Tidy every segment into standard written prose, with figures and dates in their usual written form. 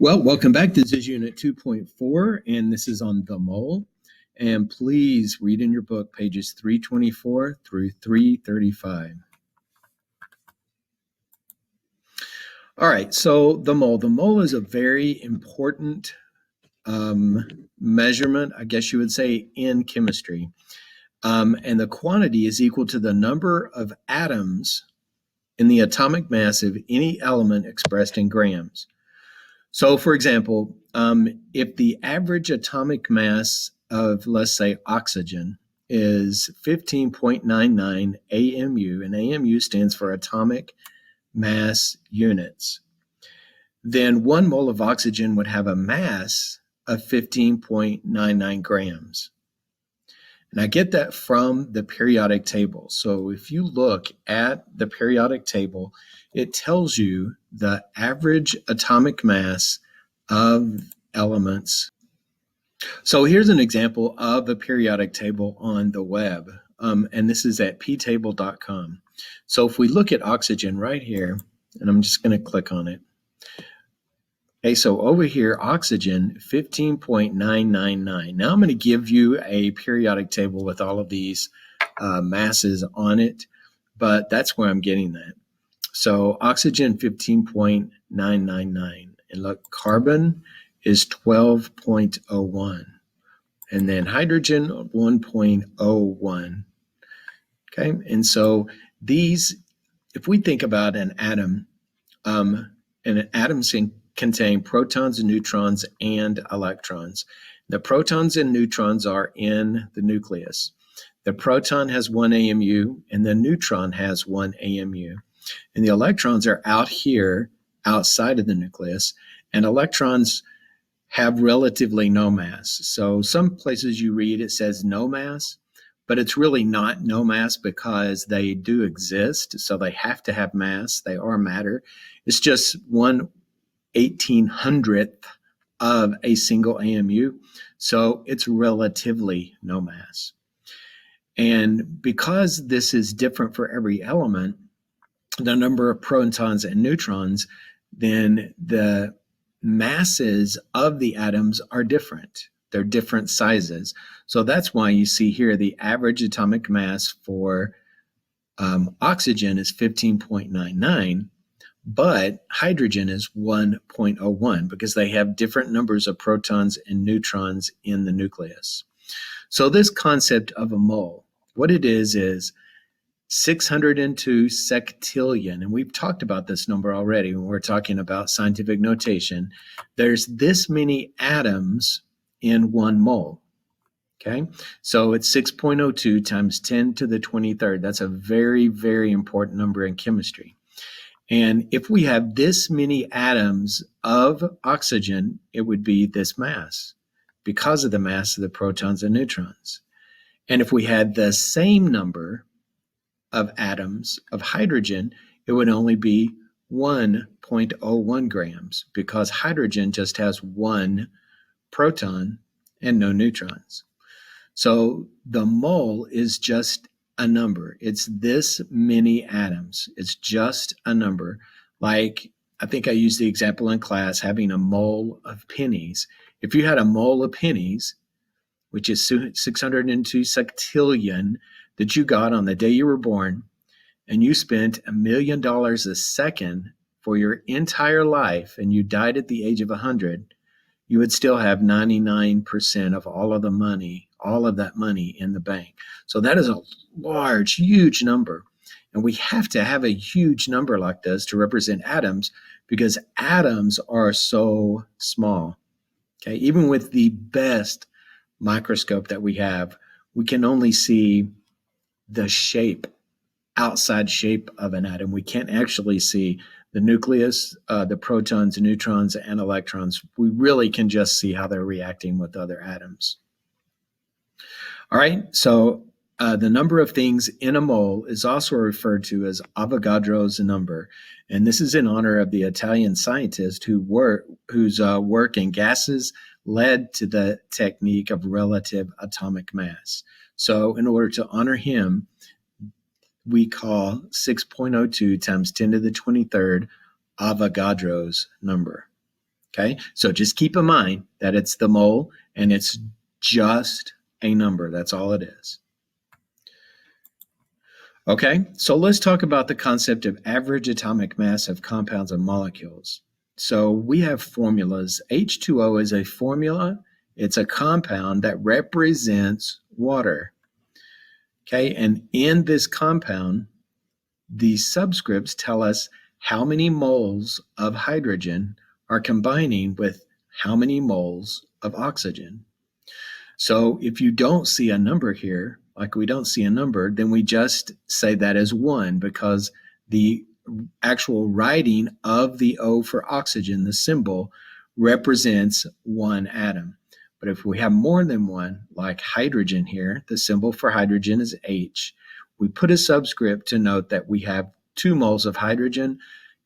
Well, welcome back. This is Unit 2.4, and this is on the mole. And please read in your book pages 324 through 335. All right, so the mole. The mole is a very important measurement, I guess you would say, in chemistry. And the quantity is equal to the number of atoms in the atomic mass of any element expressed in grams. So, for example, if the average atomic mass of, let's say, oxygen is 15.99 AMU, and AMU stands for atomic mass units, then 1 mole of oxygen would have a mass of 15.99 grams. And I get that from the periodic table. So if you look at the periodic table, it tells you the average atomic mass of elements. So here's an example of a periodic table on the web, and this is at ptable.com. So if we look at oxygen right here, and I'm just going to click on it. Okay, so over here, oxygen, 15.999. Now I'm going to give you a periodic table with all of these masses on it, but that's where I'm getting that. So oxygen, 15.999. And look, carbon is 12.01. And then hydrogen, 1.01. Okay, and so these, if we think about an atom, contain protons and neutrons and electrons. The protons and neutrons are in the nucleus. The proton has 1 AMU and the neutron has 1 AMU. And the electrons are out here outside of the nucleus, and electrons have relatively no mass. So some places you read it says no mass, but it's really not no mass because they do exist. So they have to have mass. They are matter. It's just 1/1800th of a single AMU. So it's relatively no mass. And because this is different for every element, the number of protons and neutrons, then the masses of the atoms are different. They're different sizes. So that's why you see here the average atomic mass for oxygen is 15.99. But hydrogen is 1.01 because they have different numbers of protons and neutrons in the nucleus. So this concept of a mole, what it is 602 sectillion. And we've talked about this number already when we're talking about scientific notation. There's this many atoms in 1 mole. Okay, so it's 6.02 times 10 to the 23rd. That's a very, very important number in chemistry. And if we have this many atoms of oxygen, it would be this mass because of the mass of the protons and neutrons. And if we had the same number of atoms of hydrogen, it would only be 1.01 grams because hydrogen just has 1 proton and no neutrons. So the mole is just a number. It's this many atoms. It's just a number. Like, I think I used the example in class, having a mole of pennies. If you had a mole of pennies, which is 602 sectillion that you got on the day you were born, and you spent $1 million a second for your entire life, and you died at the age of 100, you would still have 99% of all of the money, all of that money in the bank. So that is a large, huge number. And we have to have a huge number like this to represent atoms because atoms are so small. Okay, even with the best microscope that we have, we can only see the shape, outside shape of an atom. We can't actually see the nucleus, the protons, neutrons, and electrons. We really can just see how they're reacting with other atoms. All right, so the number of things in a mole is also referred to as Avogadro's number. And this is in honor of the Italian scientist whose work in gases led to the technique of relative atomic mass. So in order to honor him, we call 6.02 times 10 to the 23rd Avogadro's number. Okay, so just keep in mind that it's the mole and it's just a number. That's all it is. Okay, so let's talk about the concept of average atomic mass of compounds and molecules. So we have formulas. H2O is a formula. It's a compound that represents water. Okay, and in this compound, the subscripts tell us how many moles of hydrogen are combining with how many moles of oxygen. So if you don't see a number here, like we don't see a number, then we just say that as 1 because the actual writing of the O for oxygen, the symbol, represents 1 atom. But if we have more than one, like hydrogen here, the symbol for hydrogen is H. We put a subscript to note that we have 2 moles of hydrogen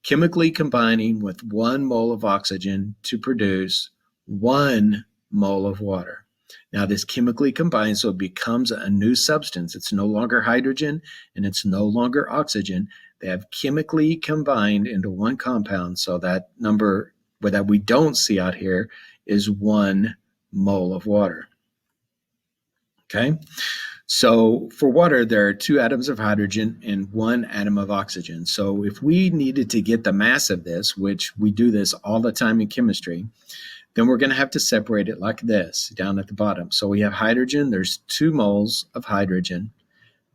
chemically combining with 1 mole of oxygen to produce 1 mole of water. Now this chemically combines, so it becomes a new substance. It's no longer hydrogen and it's no longer oxygen. They have chemically combined into one compound, so that number that we don't see out here is 1 mole of water. Okay, so for water, there are 2 atoms of hydrogen and 1 atom of oxygen. So if we needed to get the mass of this, which we do this all the time in chemistry, then we're going to have to separate it like this down at the bottom. So we have hydrogen, there's 2 moles of hydrogen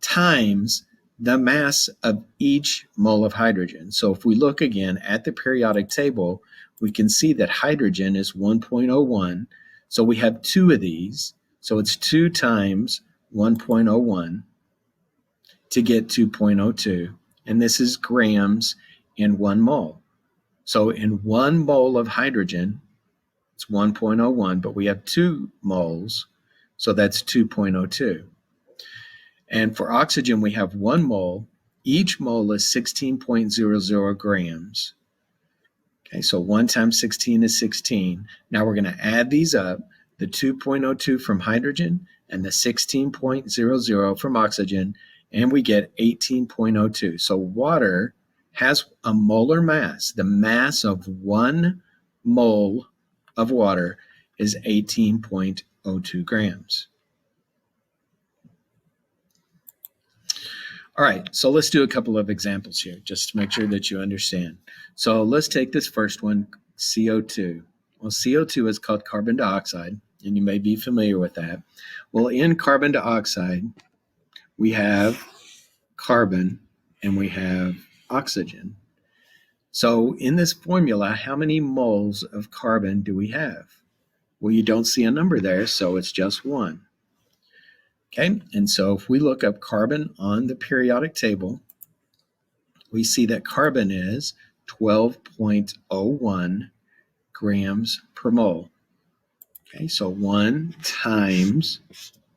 times the mass of each mole of hydrogen. So if we look again at the periodic table, we can see that hydrogen is 1.01. So we have 2 of these. So it's 2 times 1.01 to get 2.02. And this is grams in 1 mole. So in 1 mole of hydrogen, it's 1.01, but we have 2 moles, so that's 2.02. And for oxygen, we have 1 mole. Each mole is 16.00 grams. Okay, so 1 times 16 is 16. Now we're going to add these up, the 2.02 from hydrogen and the 16.00 from oxygen, and we get 18.02. So water has a molar mass. The mass of 1 mole of water is 18.02 grams. All right, so let's do a couple of examples here just to make sure that you understand. So let's take this first one, CO2. Well, CO2 is called carbon dioxide, and you may be familiar with that. Well, in carbon dioxide, we have carbon and we have oxygen. So in this formula, how many moles of carbon do we have? Well, you don't see a number there, so it's just 1. Okay, and so if we look up carbon on the periodic table, we see that carbon is 12.01 grams per mole. Okay, so 1 times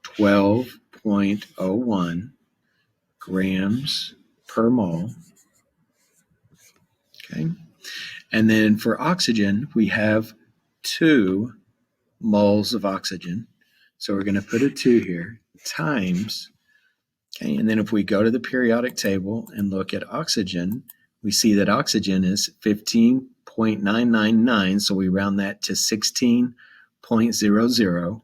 12.01 grams per mole. Okay, and then for oxygen, we have 2 moles of oxygen. So we're going to put a 2 here times, okay, and then if we go to the periodic table and look at oxygen, we see that oxygen is 15.999, so we round that to 16.00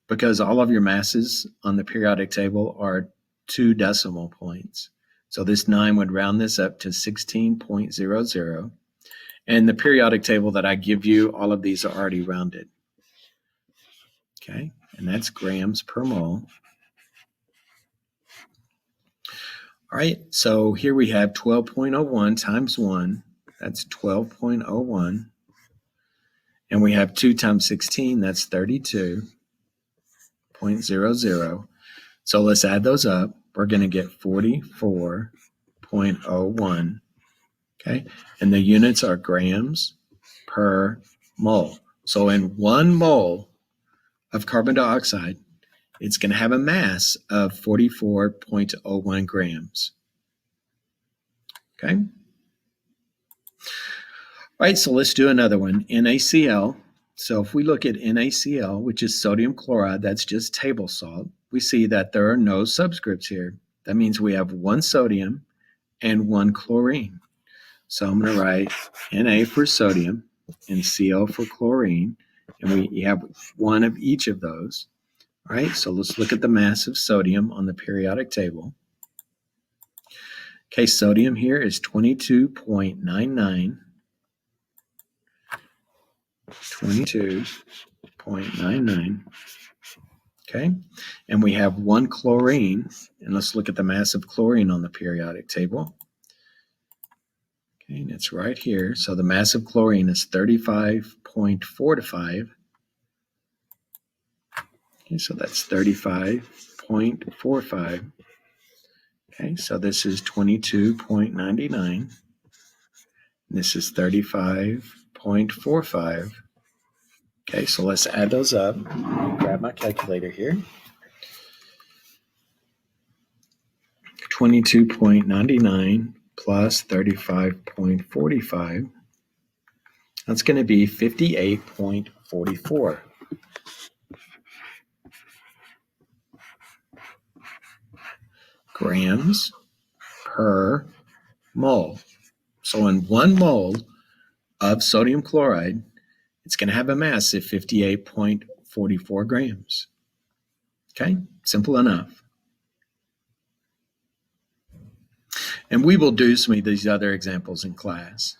because all of your masses on the periodic table are 2 decimal points. So this 9 would round this up to 16.00. And the periodic table that I give you, all of these are already rounded. Okay, and that's grams per mole. All right, so here we have 12.01 times 1, that's 12.01. And we have 2 times 16, that's 32.00. So let's add those up. We're going to get 44.01. Okay, and the units are grams per mole. So in 1 mole of carbon dioxide, it's going to have a mass of 44.01 grams. Okay. All right, so let's do another one, NaCl. So if we look at NaCl, which is sodium chloride, that's just table salt, we see that there are no subscripts here. That means we have 1 sodium and 1 chlorine. So I'm going to write Na for sodium, and Cl for chlorine. And we have one of each of those. All right, so let's look at the mass of sodium on the periodic table. Okay, sodium here is 22.99. 22.99. Okay, and we have one chlorine, and let's look at the mass of chlorine on the periodic table. Okay, and it's right here. So the mass of chlorine is 35.45. Okay, so that's 35.45. Okay, so this is 22.99. This is 35.45. Okay, so let's add those up. Grab my calculator here. 22.99 plus 35.45. That's going to be 58.44. Grams per mole. So in 1 mole of sodium chloride, it's going to have a mass of 58.44 grams. Okay, simple enough. And we will do some of these other examples in class.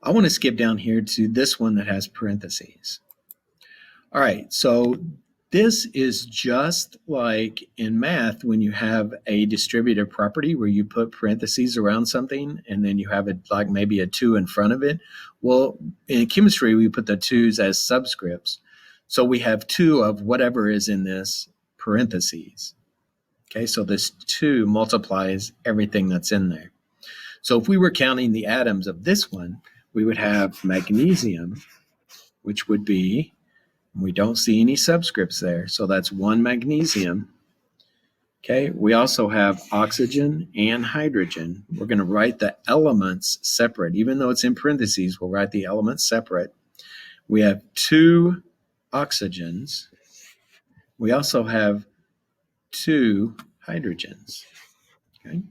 I want to skip down here to this one that has parentheses. All right, so this is just like in math when you have a distributive property where you put parentheses around something and then you have it like maybe a 2 in front of it. Well, in chemistry, we put the 2's as subscripts. So we have 2 of whatever is in this parentheses. Okay, so this 2 multiplies everything that's in there. So if we were counting the atoms of this one, we would have magnesium, which would be, we don't see any subscripts there, so that's 1 magnesium. Okay, we also have oxygen and hydrogen. We're going to write the elements separate. Even though it's in parentheses, we'll write the elements separate. We have 2 oxygens. We also have 2 hydrogens. Okay,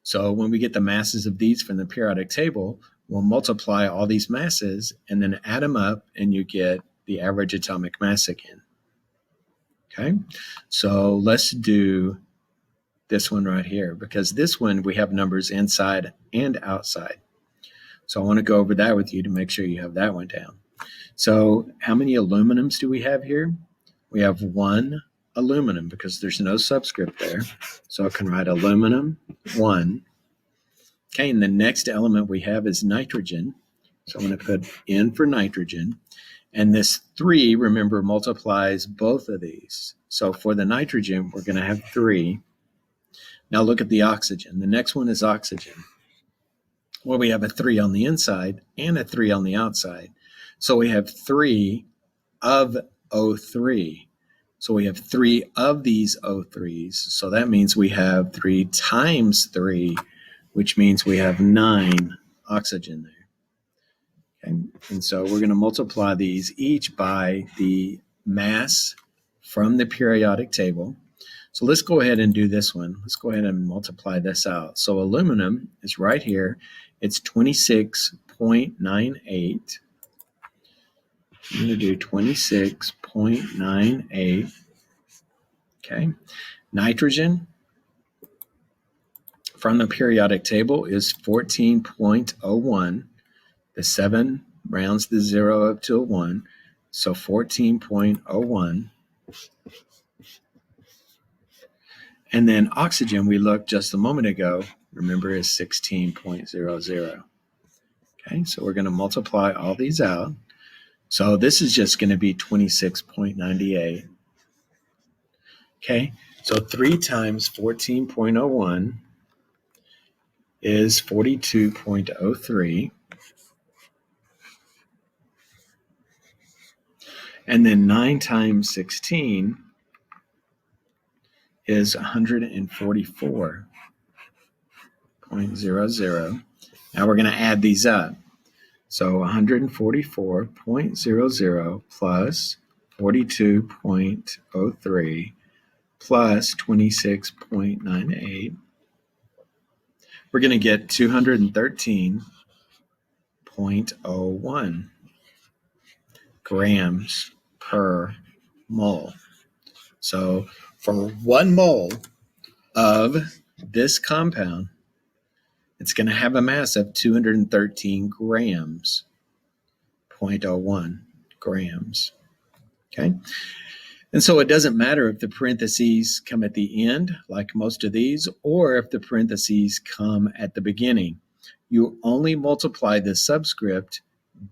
so when we get the masses of these from the periodic table, we'll multiply all these masses and then add them up, and you get the average atomic mass again. Okay, so let's do this one right here, because this one we have numbers inside and outside. So I want to go over that with you to make sure you have that one down. So how many aluminums do we have here? We have 1 aluminum because there's no subscript there. So I can write aluminum 1. Okay, and the next element we have is nitrogen. So I'm going to put N for nitrogen. And this 3, remember, multiplies both of these. So for the nitrogen, we're going to have 3. Now look at the oxygen. The next one is oxygen. Well, we have a 3 on the inside and a 3 on the outside. So we have 3 of O3. So we have 3 of these O3s. So that means we have 3 times 3, which means we have 9 oxygen there. Okay. And so we're going to multiply these each by the mass from the periodic table. So let's go ahead and do this one. Let's go ahead and multiply this out. So aluminum is right here. It's 26.98. I'm going to do 26.98. Okay. Nitrogen from the periodic table is 14.01. The 7 rounds the 0 up to a 1. So 14.01. And then oxygen, we looked just a moment ago, remember, is 16.00. Okay, so we're going to multiply all these out. So this is just going to be 26.98. Okay, so 3 times 14.01 is 42.03. And then 9 times 16 is 144.00. Now we're going to add these up. So 144.00 plus 42.03 plus 26.98. We're going to get 213.01. grams per mole. So for 1 mole of this compound, it's going to have a mass of 213 grams, 0.01 grams. Okay. And so it doesn't matter if the parentheses come at the end, like most of these, or if the parentheses come at the beginning. You only multiply the subscript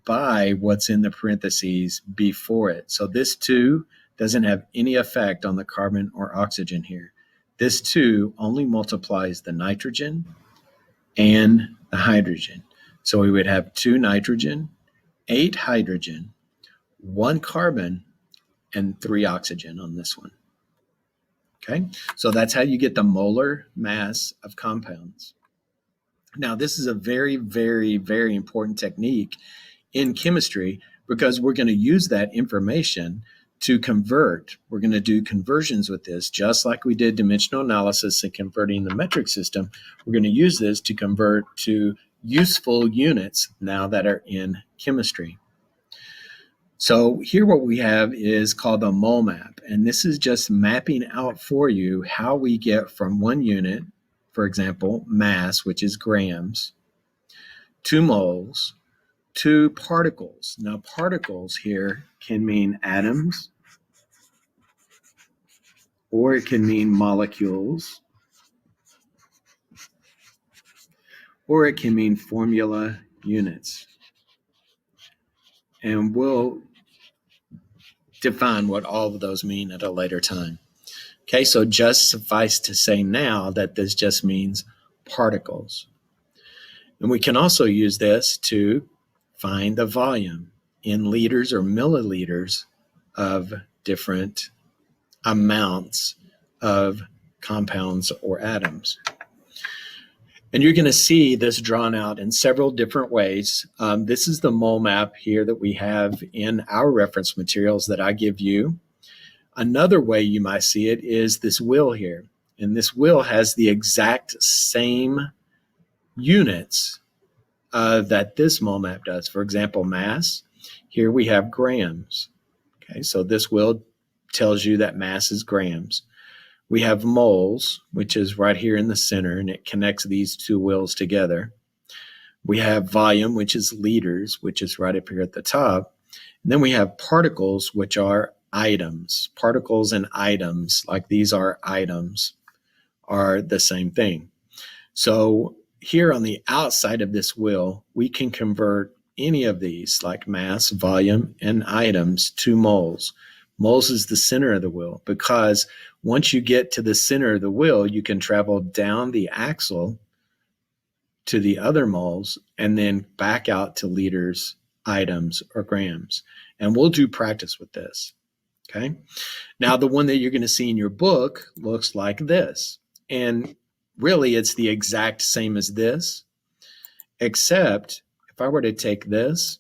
by what's in the parentheses before it. So this 2 doesn't have any effect on the carbon or oxygen here. This 2 only multiplies the nitrogen and the hydrogen. So we would have 2 nitrogen, 8 hydrogen, 1 carbon, and 3 oxygen on this one. Okay, so that's how you get the molar mass of compounds. Now, this is a very, very, very important technique in chemistry because we're going to use that information to convert. We're going to do conversions with this, just like we did dimensional analysis and converting the metric system. We're going to use this to convert to useful units now that are in chemistry. So here what we have is called a mole map, and this is just mapping out for you how we get from one unit, for example, mass, which is grams, to moles, to particles. Now, particles here can mean atoms, or it can mean molecules, or it can mean formula units. And we'll define what all of those mean at a later time. Okay, so just suffice to say now that this just means particles. And we can also use this to find the volume in liters or milliliters of different amounts of compounds or atoms. And you're going to see this drawn out in several different ways. This is the mole map here that we have in our reference materials that I give you. Another way you might see it is this wheel here. And this wheel has the exact same units that this mole map does. For example, mass, here we have grams. Okay, so this wheel tells you that mass is grams. We have moles, which is right here in the center, and it connects these two wheels together. We have volume, which is liters, which is right up here at the top. And then we have particles, which are items. Particles and items, like these are items, are the same thing. So here on the outside of this wheel, we can convert any of these, like mass, volume, and items, to moles. Moles is the center of the wheel, because once you get to the center of the wheel, you can travel down the axle to the other moles and then back out to liters, items, or grams. And we'll do practice with this. Okay. Now, the one that you're going to see in your book looks like this. And really, it's the exact same as this, except if I were to take this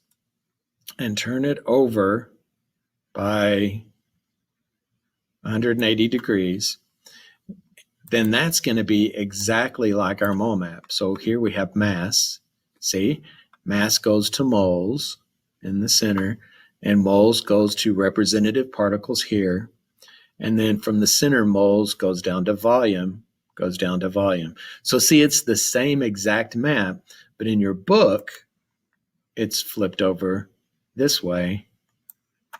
and turn it over by 180 degrees, then that's going to be exactly like our mole map. So here we have mass. See, mass goes to moles in the center, and moles goes to representative particles here. And then from the center, moles goes down to volume, goes down to volume. So see, it's the same exact map, but in your book, it's flipped over this way.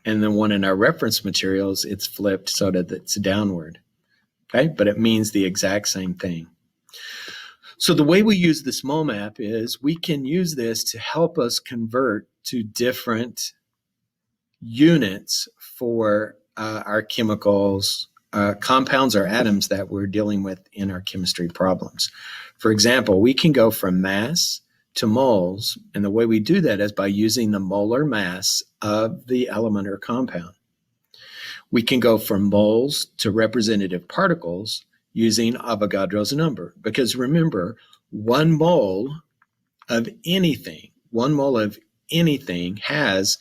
And the one in our reference materials, it's flipped so that it's downward. Okay, but it means the exact same thing. So the way we use this mole map is we can use this to help us convert to different units for our chemicals, compounds or atoms that we're dealing with in our chemistry problems. For example, we can go from mass to moles, and the way we do that is by using the molar mass of the element or compound. We can go from moles to representative particles using Avogadro's number, because remember, 1 mole of anything has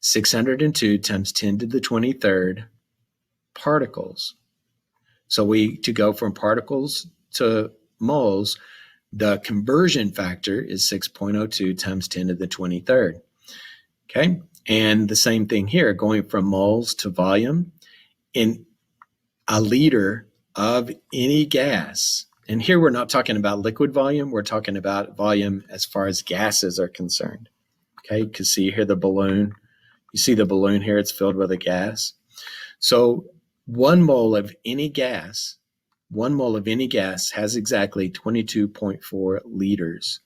602 times 10 to the 23rd particles. So to go from particles to moles, the conversion factor is 6.02 times 10 to the 23rd. Okay, And the same thing here, going from moles to volume in a liter of any gas. And here we're not talking about liquid volume, we're talking about volume as far as gases are concerned. Okay, you can see here the balloon. You see the balloon here, it's filled with a gas. So 1 mole of any gas, 1 mole of any gas has exactly 22.4 liters.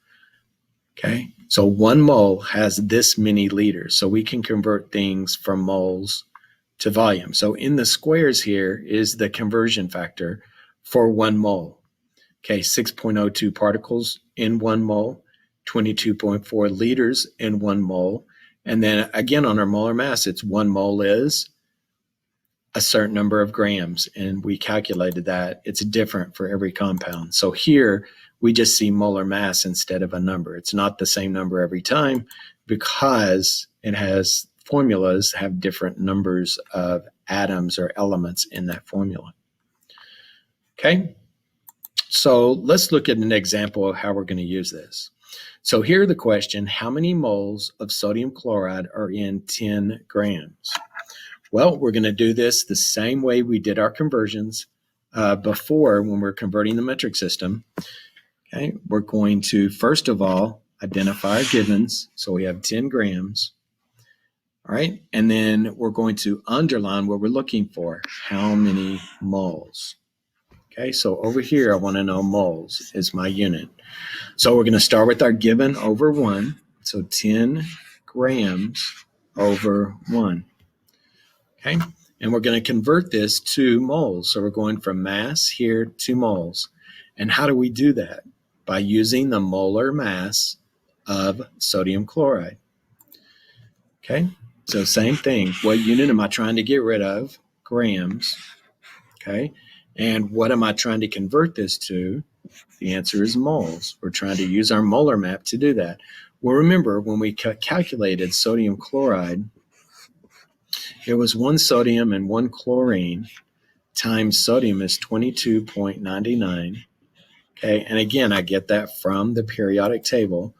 Okay, so 1 mole has this many liters. So we can convert things from moles to volume. So in the squares here is the conversion factor for 1 mole. Okay, 6.02 particles in 1 mole, 22.4 liters in 1 mole. And then again, on our molar mass, it's 1 mole is a certain number of grams. And we calculated that. It's different for every compound. So here we just see molar mass instead of a number. It's not the same number every time because it has formulas have different numbers of atoms or elements in that formula. Okay, so let's look at an example of how we're going to use this. So here the question, how many moles of sodium chloride are in 10 grams? Well, we're going to do this the same way we did our conversions before when we're converting the metric system. Okay, we're going to first of all identify our givens. So we have 10 grams. All right, and then we're going to underline what we're looking for, how many moles. Okay, so over here, I want to know moles is my unit. So we're going to start with our given over 1, so 10 grams over 1. Okay, and we're going to convert this to moles. So we're going from mass here to moles. And how do we do that? By using the molar mass of sodium chloride. Okay, so same thing. What unit am I trying to get rid of? Grams. Okay, and what am I trying to convert this to? The answer is moles. We're trying to use our molar map to do that. Well, remember when we calculated sodium chloride, it was 1 sodium and 1 chlorine times sodium is 22.99. Okay, and again, I get that from the periodic table.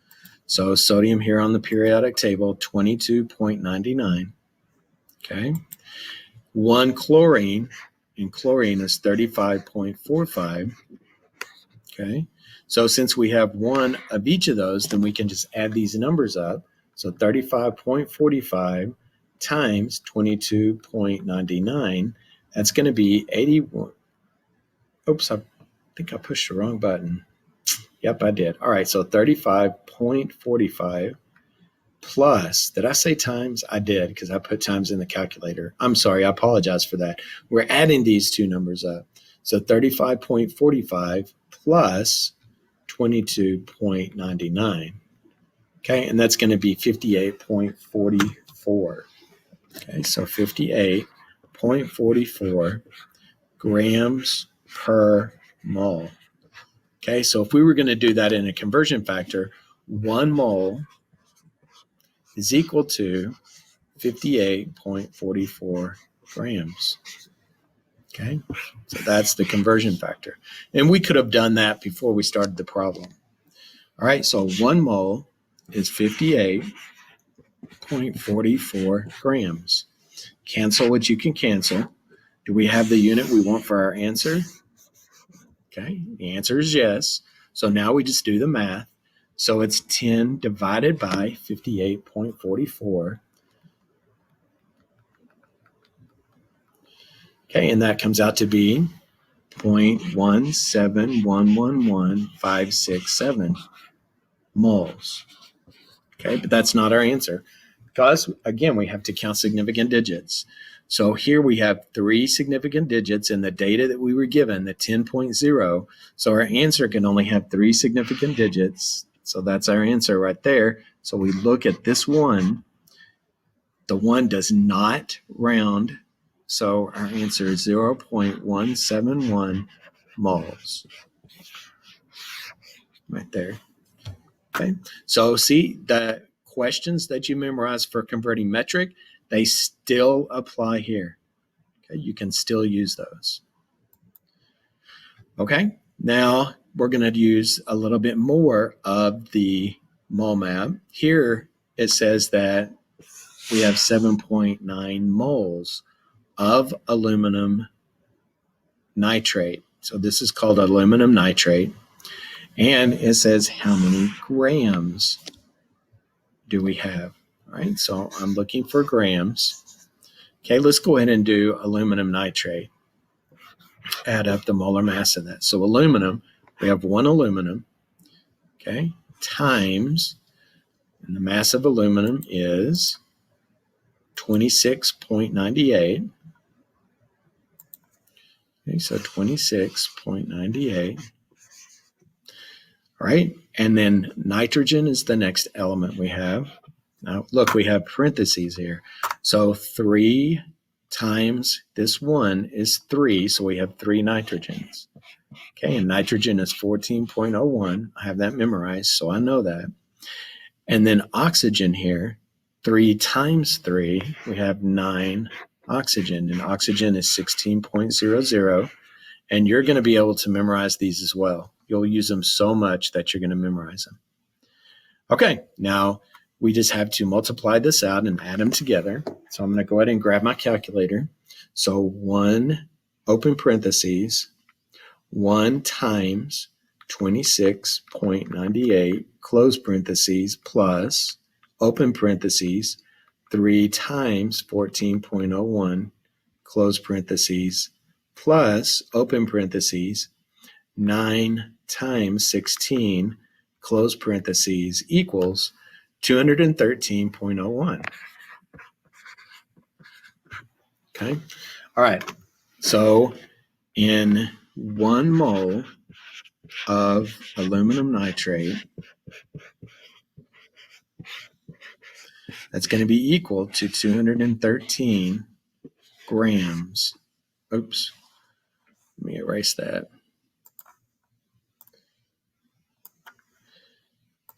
So sodium here on the periodic table, 22.99. Okay. 1 chlorine, and chlorine is 35.45. Okay. So since we have 1 of each of those, then we can just add these numbers up. So 35.45 times 22.99, that's going to be 81. Oops, I think I pushed the wrong button. Yep, I did. All right, so 35.45 plus, did I say times? I did because I put times in the calculator. I'm sorry, I apologize for that. We're adding these two numbers up. So 35.45 plus 22.99. Okay, and that's going to be 58.44. Okay, so 58.44 grams per mole. Okay, so if we were going to do that in a conversion factor, 1 mole is equal to 58.44 grams. Okay, so that's the conversion factor. And we could have done that before we started the problem. All right, so 1 mole is 58.44 grams. Cancel what you can cancel. Do we have the unit we want for our answer? Okay, the answer is yes. So now we just do the math. So it's 10 divided by 58.44. Okay, and that comes out to be 0.17111,567 moles. Okay, but that's not our answer because, again, we have to count significant digits. So here we have 3 significant digits in the data that we were given, the 10.0. So our answer can only have 3 significant digits. So that's our answer right there. So we look at this one. The 1 does not round. So our answer is 0.171 moles. Right there. Okay. So see, the questions that you memorize for converting metric, they still apply here. Okay, you can still use those. Okay, now we're going to use a little bit more of the mole map. Here it says that we have 7.9 moles of aluminum nitrate. So this is called aluminum nitrate. And it says how many grams do we have? All right, so I'm looking for grams. Okay, let's go ahead and do aluminum nitrate. Add up the molar mass of that. So aluminum, we have one aluminum, okay, times, and the mass of aluminum is 26.98. Okay, so 26.98. All right, and then nitrogen is the next element we have. Now, look, we have parentheses here. So 3 times this 1 is 3, so we have 3 nitrogens. Okay, and nitrogen is 14.01. I have that memorized, so I know that. And then oxygen here, 3 times 3, we have 9 oxygen, and oxygen is 16.00. And you're going to be able to memorize these as well. You'll use them so much that you're going to memorize them. Okay, now we just have to multiply this out and add them together. So I'm going to go ahead and grab my calculator. So 1, open parentheses, 1 times 26.98, close parentheses, plus, open parentheses, 3 times 14.01, close parentheses, plus, open parentheses, 9 times 16, close parentheses, equals 213.01. Okay. All right. So in 1 mole of aluminum nitrate, that's going to be equal to 213 grams. Oops. Let me erase that.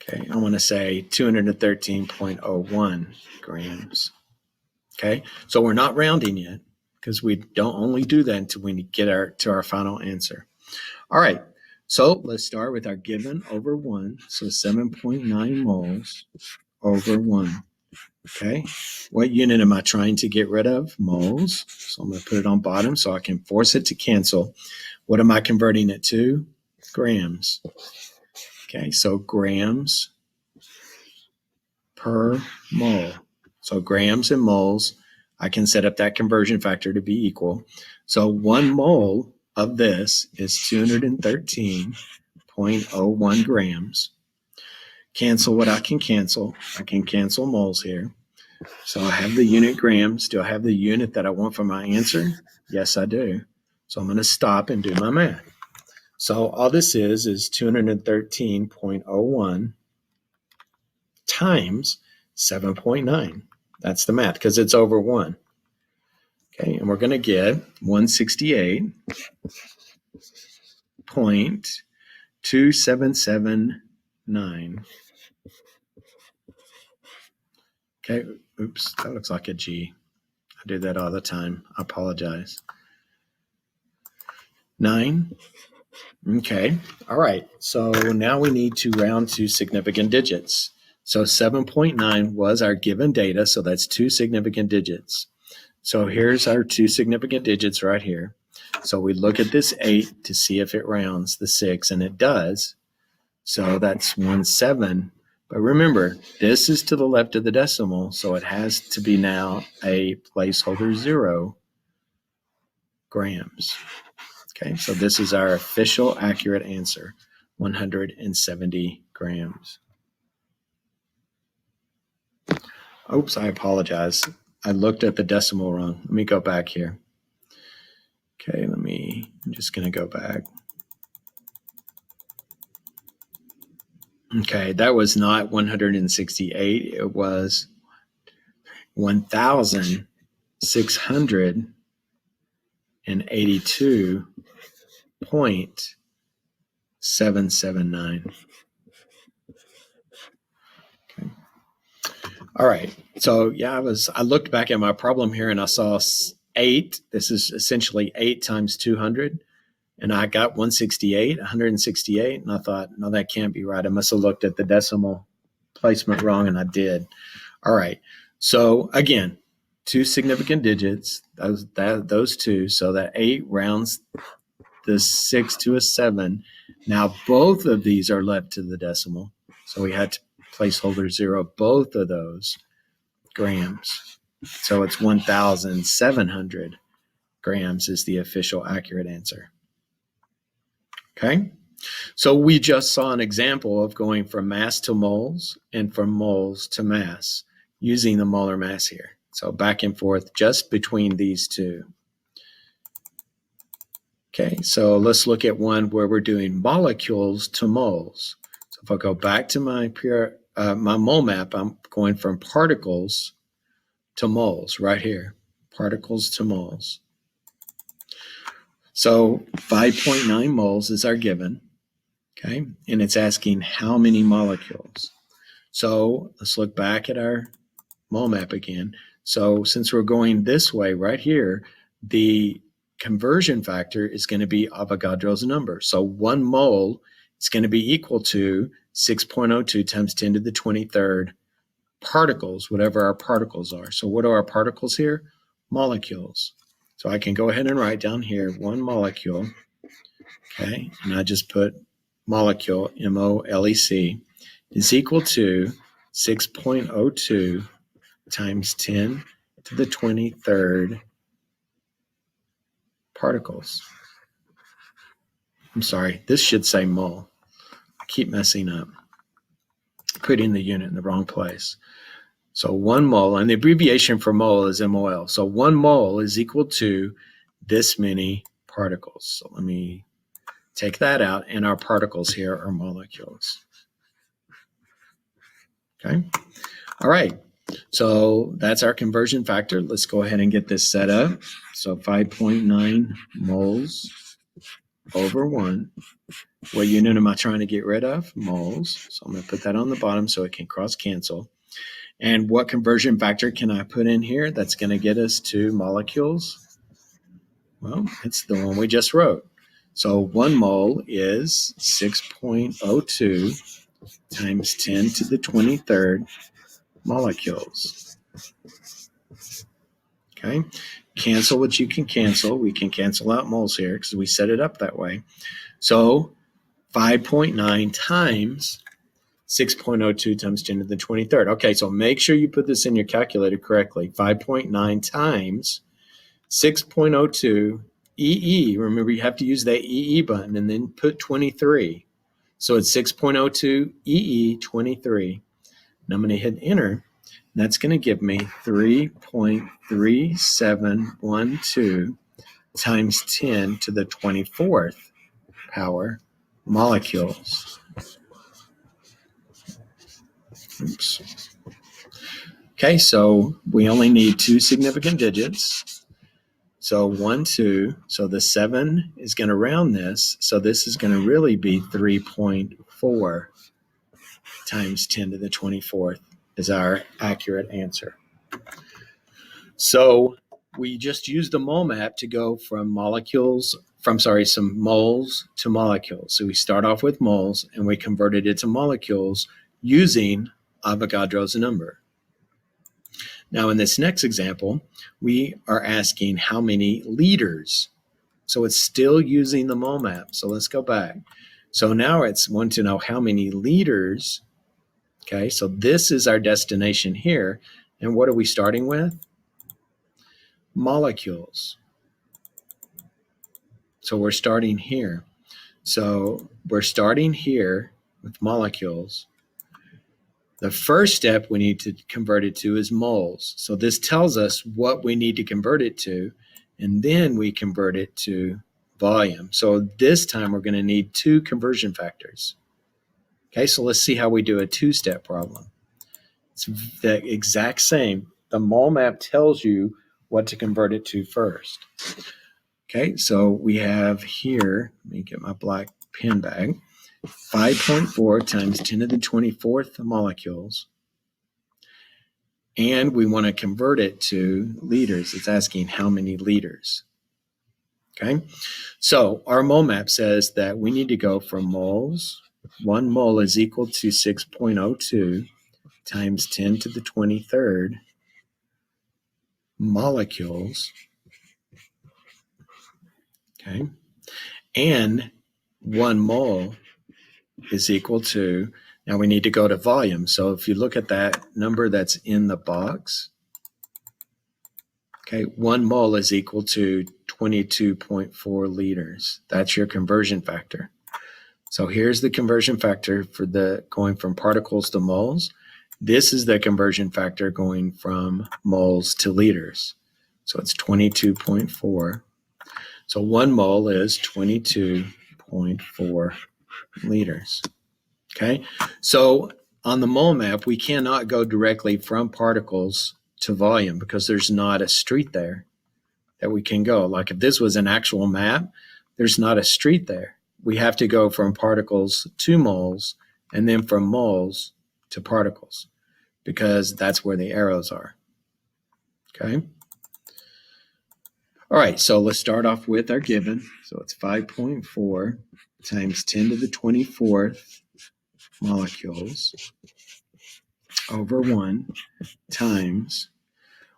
Okay, I want to say 213.01 grams. Okay, so we're not rounding yet because we don't only do that until we get to our final answer. All right, so let's start with our given over 1. So 7.9 moles over 1. Okay, what unit am I trying to get rid of? Moles. So I'm going to put it on bottom so I can force it to cancel. What am I converting it to? Grams. Okay, so grams per mole. So grams and moles, I can set up that conversion factor to be equal. So 1 mole of this is 213.01 grams. Cancel what I can cancel. I can cancel moles here. So I have the unit grams. Do I have the unit that I want for my answer? Yes, I do. So I'm going to stop and do my math. So all this is 213.01 times 7.9. That's the math because it's over 1. Okay, and we're going to get 168.2779. Okay, oops, that looks like a G. I do that all the time. I apologize. 9. Okay, all right. So now we need to round to significant digits. So 7.9 was our given data, so that's 2 significant digits. So here's our 2 significant digits right here. So we look at this 8 to see if it rounds the 6, and it does. So that's 17. But remember, this is to the left of the decimal, so it has to be now a placeholder 0 grams. Okay, so this is our official accurate answer, 170 grams. Oops, I apologize. I looked at the decimal wrong. Let me go back here. Okay, I'm just going to go back. Okay, that was not 168. It was 1,682.779. Okay. All right. So yeah, I looked back at my problem here and I saw 8. This is essentially 8 times 200. And I got 168, and I thought, no, that can't be right. I must have looked at the decimal placement wrong, and I did. All right. So again, two significant digits, those two, so that 8 rounds the 6 to a 7. Now both of these are left to the decimal, so we had to placeholder 0 both of those grams. So it's 1,700 grams is the official accurate answer. Okay, so we just saw an example of going from mass to moles and from moles to mass using the molar mass here. So back and forth just between these two. Okay, so let's look at one where we're doing molecules to moles. So if I go back to my my mole map, I'm going from particles to moles right here, particles to moles. So 5.9 moles is our given, okay? And it's asking how many molecules. So let's look back at our mole map again. So since we're going this way right here, the conversion factor is going to be Avogadro's number. So 1 mole is going to be equal to 6.02 times 10 to the 23rd particles, whatever our particles are. So what are our particles here? Molecules. So I can go ahead and write down here 1 molecule, okay, and I just put molecule, M-O-L-E-C, is equal to 6.02 times 10 to the 23rd particles. I'm sorry, this should say mole. I keep messing up, putting the unit in the wrong place. So 1 mole, and the abbreviation for mole is MOL. So 1 mole is equal to this many particles. So let me take that out, and our particles here are molecules. Okay, all right. So that's our conversion factor. Let's go ahead and get this set up. So 5.9 moles over 1. What unit am I trying to get rid of? Moles. So I'm going to put that on the bottom so it can cross cancel. And what conversion factor can I put in here that's going to get us to molecules? Well, it's the one we just wrote. So 1 mole is 6.02 times 10 to the 23rd molecules. Okay, cancel what you can cancel. We can cancel out moles here because we set it up that way. So 5.9 times 6.02 times 10 to the 23rd. Okay, so make sure you put this in your calculator correctly. 5.9 times 6.02 EE. Remember, you have to use that EE button and then put 23. So it's 6.02 EE 23. And I'm going to hit enter. And that's going to give me 3.3712 times 10 to the 24th power molecules. Oops. Okay, so we only need 2 significant digits. So 1, 2. So the 7 is going to round this. So this is going to really be 3.4 times 10 to the 24th is our accurate answer. So we just used the mole map to go from some moles to molecules. So we start off with moles and we converted it to molecules using Avogadro's number. Now in this next example, we are asking how many liters. So it's still using the mole map. So let's go back. So now it's want to know how many liters. Okay, so this is our destination here. And what are we starting with? Molecules. So we're starting here. So we're starting here with molecules. The first step we need to convert it to is moles. So this tells us what we need to convert it to, and then we convert it to volume. So this time we're going to need 2 conversion factors. Okay, so let's see how we do a 2-step problem. It's the exact same. The mole map tells you what to convert it to first. Okay, so we have here, let me get my black pen bag, 5.4 times 10 to the 24th molecules. And we want to convert it to liters. It's asking how many liters. Okay, so our mole map says that we need to go from moles. 1 mole is equal to 6.02 times 10 to the 23rd molecules, okay, and 1 mole is equal to, now we need to go to volume. So if you look at that number that's in the box, okay, 1 mole is equal to 22.4 liters. That's your conversion factor. So here's the conversion factor for the going from particles to moles. This is the conversion factor going from moles to liters. So it's 22.4. So 1 mole is 22.4 liters. Okay, so on the mole map, we cannot go directly from particles to volume because there's not a street there that we can go. Like if this was an actual map, there's not a street there. We have to go from particles to moles and then from moles to particles because that's where the arrows are. Okay. All right, so let's start off with our given. So it's 5.4 times 10 to the 24th molecules over 1 times,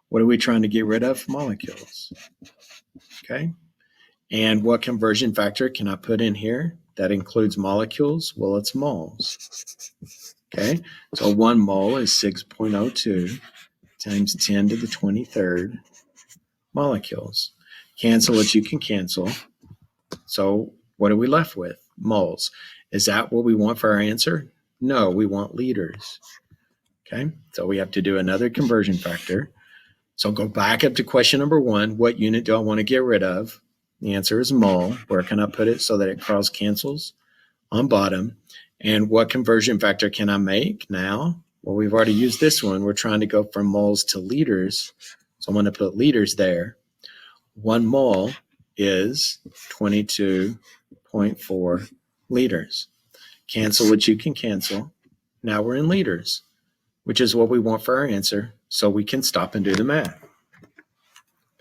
what are we trying to get rid of? Molecules. Okay. And what conversion factor can I put in here that includes molecules? Well, it's moles. Okay. So 1 mole is 6.02 times 10 to the 23rd molecules. Cancel what you can cancel. So what are we left with? Moles. Is that what we want for our answer? No, we want liters. Okay, so we have to do another conversion factor. So go back up to question number 1. What unit do I want to get rid of? The answer is mole. Where can I put it so that it cross cancels? On bottom. And what conversion factor can I make now? Well, we've already used this one. We're trying to go from moles to liters. So I'm going to put liters there. 1 mole is 22.4 liters. Cancel what you can cancel. Now we're in liters, which is what we want for our answer. So we can stop and do the math.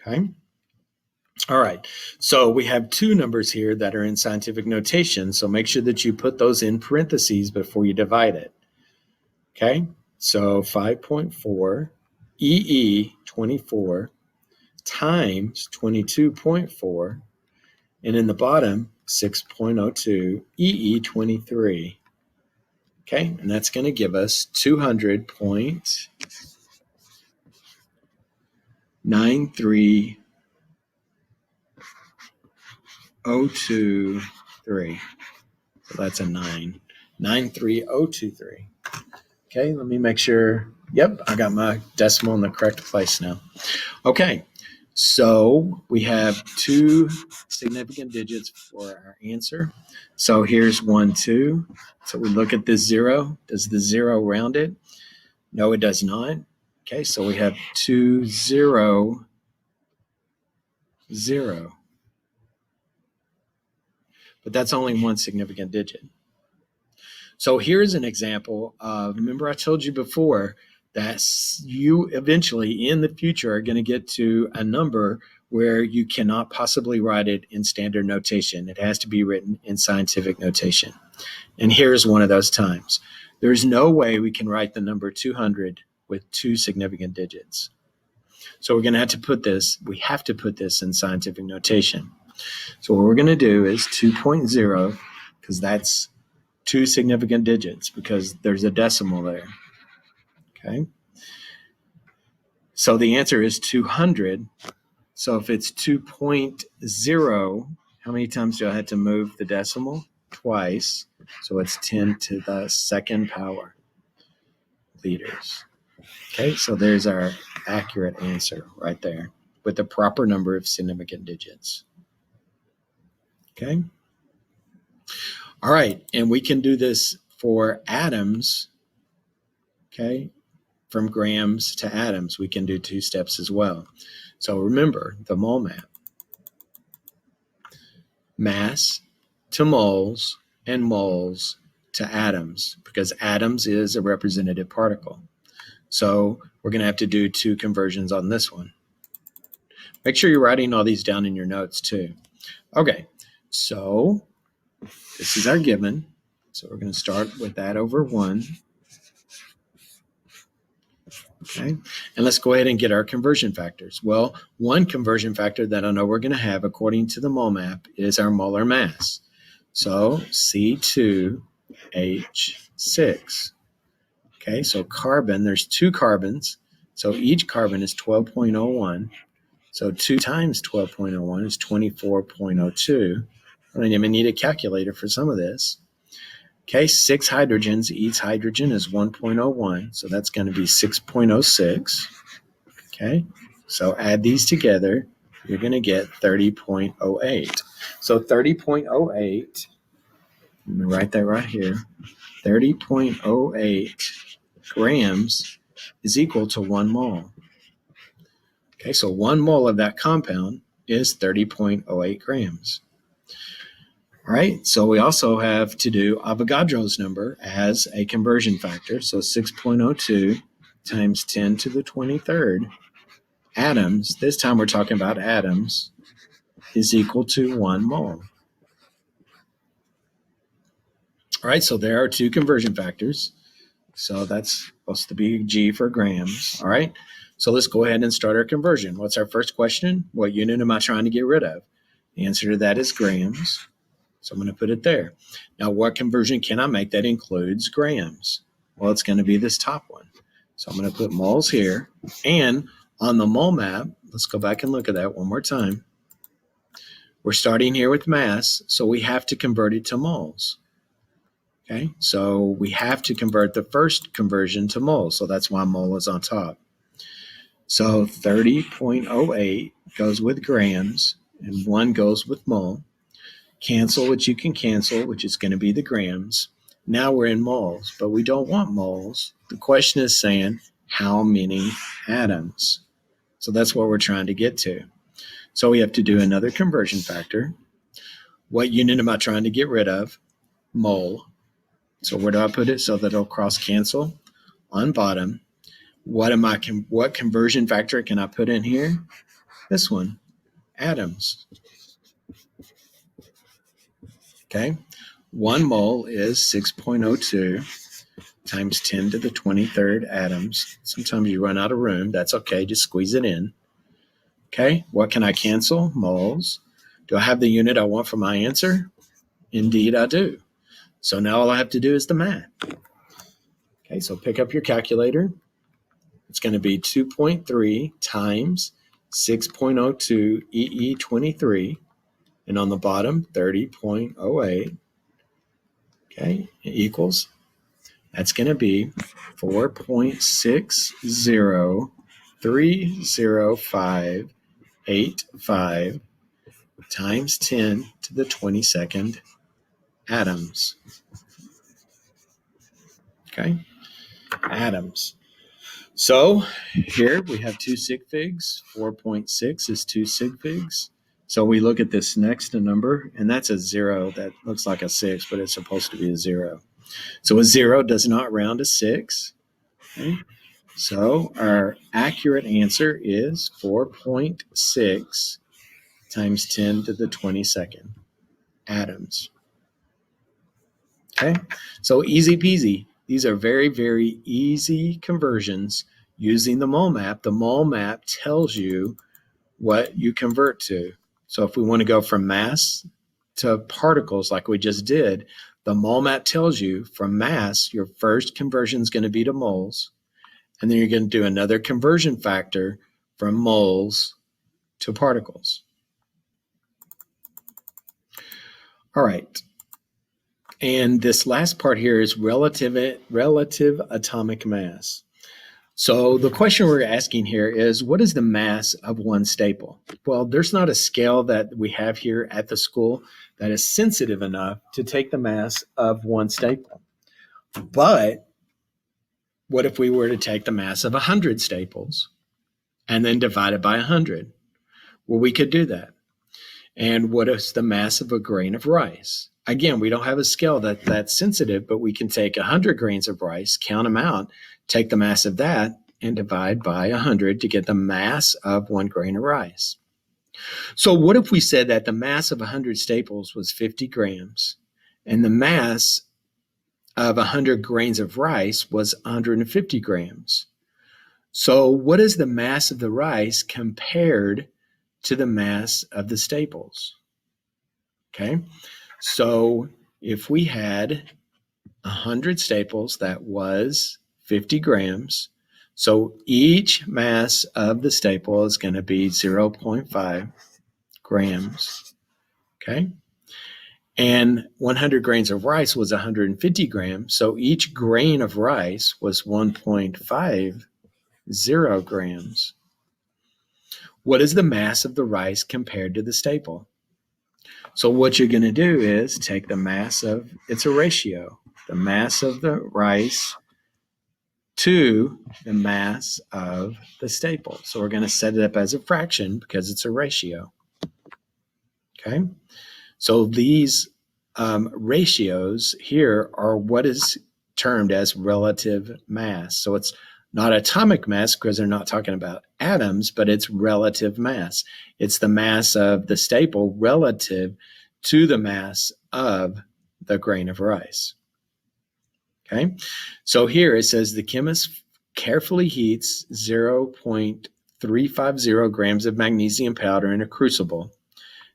Okay. All right. So we have 2 numbers here that are in scientific notation. So make sure that you put those in parentheses before you divide it. Okay. So 5.4 EE24 times 22.4, and in the bottom 6.02 EE23. Okay, and that's going to give us 200.93023. So that's a 9. 93023. Okay, let me make sure. Yep, I got my decimal in the correct place now. Okay, so we have 2 significant digits for our answer. So here's 1, 2. So we look at this 0. Does the 0 round it? No, it does not. Okay, so we have 2, 0, 0. But that's only 1 significant digit. So here's an example of, remember I told you before that you eventually in the future are going to get to a number where you cannot possibly write it in standard notation. It has to be written in scientific notation. And here's one of those times. There's no way we can write the number 200 with 2 significant digits. So we're going to have to put this, we have to put this in scientific notation. So what we're going to do is 2.0, because that's 2 significant digits, because there's a decimal there. Okay. So the answer is 200. So if it's 2.0, how many times do I have to move the decimal? Twice. So it's 10 to the 2nd power liters. Okay, so there's our accurate answer right there with the proper number of significant digits. Okay. All right, and we can do this for atoms. Okay, from grams to atoms, we can do 2 steps as well. So remember the mole map. Mass to moles and moles to atoms, because atoms is a representative particle. So we're going to have to do 2 conversions on this one. Make sure you're writing all these down in your notes too. Okay, so this is our given. So we're going to start with that over 1 Okay, and let's go ahead and get our conversion factors. Well, one conversion factor that I know we're going to have according to the mole map is our molar mass. So C2H6. Okay, so carbon, there's 2 carbons. So each carbon is 12.01. So 2 times 12.01 is 24.02. I don't even need a calculator for some of this. Okay, 6 hydrogens, each hydrogen is 1.01, so that's going to be 6.06. Okay, so add these together, you're going to get 30.08. So 30.08, let me write that right here, 30.08 grams is equal to 1 mole. Okay, so 1 mole of that compound is 30.08 grams. All right, so we also have to do Avogadro's number as a conversion factor. So 6.02 times 10 to the 23rd atoms, this time we're talking about atoms, is equal to 1 mole. All right, so there are 2 conversion factors. So that's supposed to be G for grams. All right, so let's go ahead and start our conversion. What's our first question? What unit am I trying to get rid of? The answer to that is grams. So I'm going to put it there. Now, what conversion can I make that includes grams? Well, it's going to be this top one. So I'm going to put moles here. And on the mole map, let's go back and look at that one more time. We're starting here with mass, so we have to convert it to moles. Okay, so we have to convert the first conversion to moles. So that's why mole is on top. So 30.08 goes with grams, and 1 goes with mole. Cancel what you can cancel, which is going to be the grams. Now we're in moles, but we don't want moles. The question is saying how many atoms. So that's what we're trying to get to. So we have to do another conversion factor. What unit am I trying to get rid of? Mole. So where do I put it so that it'll cross cancel? On bottom. What conversion factor can I put in here? This one, atoms. Okay, 1 mole is 6.02 times 10 to the 23rd atoms. Sometimes you run out of room. That's okay. Just squeeze it in. Okay, what can I cancel? Moles. Do I have the unit I want for my answer? Indeed, I do. So now all I have to do is the math. Okay, so pick up your calculator. It's going to be 2.3 times 6.02 EE23. And on the bottom, 30.08. Okay, equals, that's going to be 4.60305585 times 10 to the 22nd atoms. Okay, atoms. So here we have 2 sig figs. 4.6 is 2 sig figs. So we look at this next number, and that's a 0. That looks like a 6, but it's supposed to be a 0. So a 0 does not round to 6. Okay? So our accurate answer is 4.6 times 10 to the 22nd atoms. Okay, so easy peasy. These are very, very easy conversions using the mole map. The mole map tells you what you convert to. So if we want to go from mass to particles like we just did, the mole map tells you from mass, your first conversion is going to be to moles, and then you're going to do another conversion factor from moles to particles. All right. And this last part here is relative atomic mass. So the question we're asking here is, what is the mass of one staple? Well, there's not a scale that we have here at the school that is sensitive enough to take the mass of one staple. But what if we were to take the mass of 100 staples and then divide it by 100? Well, we could do that. And what is the mass of a grain of rice? Again, we don't have a scale that's sensitive, but we can take 100 grains of rice, count them out, take the mass of that, and divide by 100 to get the mass of 1 grain of rice. So what if we said that the mass of 100 staples was 50 grams, and the mass of 100 grains of rice was 150 grams? So what is the mass of the rice compared to the mass of the staples? Okay, so if we had 100 staples, that was 50 grams. So each mass of the staple is going to be 0.5 grams. Okay. And 100 grains of rice was 150 grams. So each grain of rice was 1.50 grams. What is the mass of the rice compared to the staple? So what you're going to do is take the mass of, it's a ratio, the mass of the rice to the mass of the staple. So we're going to set it up as a fraction because it's a ratio. Okay. So these ratios here are what is termed as relative mass. So it's not atomic mass because they're not talking about atoms, but it's relative mass. It's the mass of the staple relative to the mass of the grain of rice. Okay, so here it says the chemist carefully heats 0.350 grams of magnesium powder in a crucible.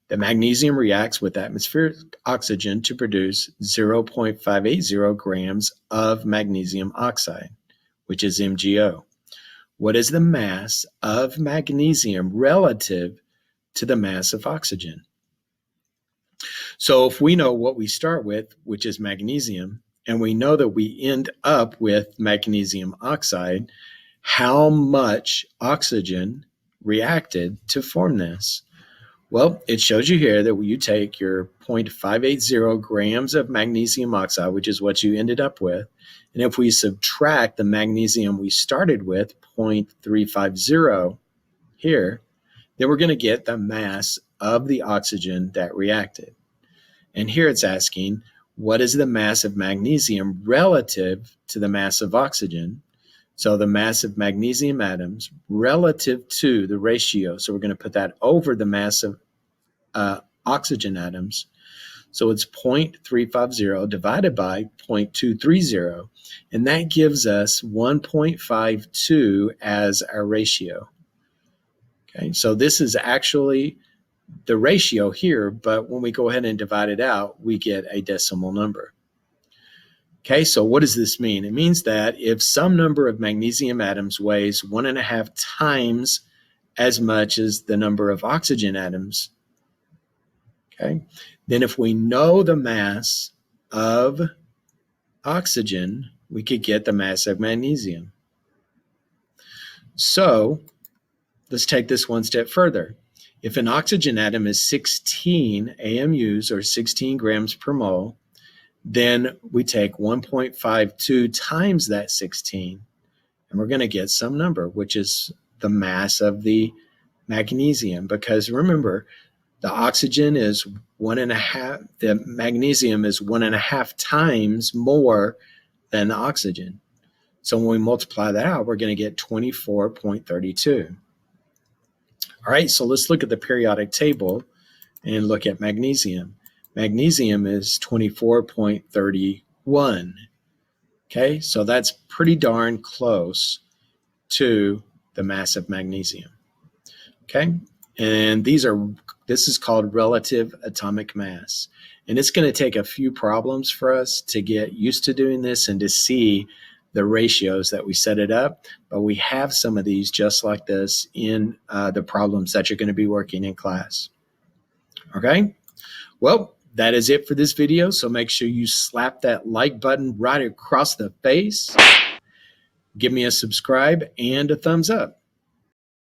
The magnesium reacts with atmospheric oxygen to produce 0.580 grams of magnesium oxide, which is MgO. What is the mass of magnesium relative to the mass of oxygen? So if we know what we start with, which is magnesium, and we know that we end up with magnesium oxide, how much oxygen reacted to form this? Well, it shows you here that you take your 0.580 grams of magnesium oxide, which is what you ended up with, and if we subtract the magnesium we started with, 0.350 here, then we're going to get the mass of the oxygen that reacted. And here it's asking, what is the mass of magnesium relative to the mass of oxygen? So the mass of magnesium atoms relative to the ratio. So we're going to put that over the mass of oxygen atoms. So it's 0.350 divided by 0.230. And that gives us 1.52 as our ratio. Okay, so this is actually the ratio here, but when we go ahead and divide it out, we get a decimal number. Okay, so what does this mean? It means that if some number of magnesium atoms weighs 1.5 times as much as the number of oxygen atoms, okay, then if we know the mass of oxygen, we could get the mass of magnesium. So let's take this one step further. If an oxygen atom is 16 AMUs or 16 grams per mole, then we take 1.52 times that 16, and we're going to get some number, which is the mass of the magnesium. Because remember, the oxygen is 1.5, the magnesium is 1.5 times more than the oxygen. So when we multiply that out, we're going to get 24.32. All right, so let's look at the periodic table and look at magnesium. Magnesium is 24.31. Okay, so that's pretty darn close to the mass of magnesium. Okay, and this is called relative atomic mass. And it's going to take a few problems for us to get used to doing this and to see the ratios that we set it up, but we have some of these just like this in the problems that you're going to be working in class. Okay, well, that is it for this video, so make sure you slap that like button right across the face, give me a subscribe and a thumbs up.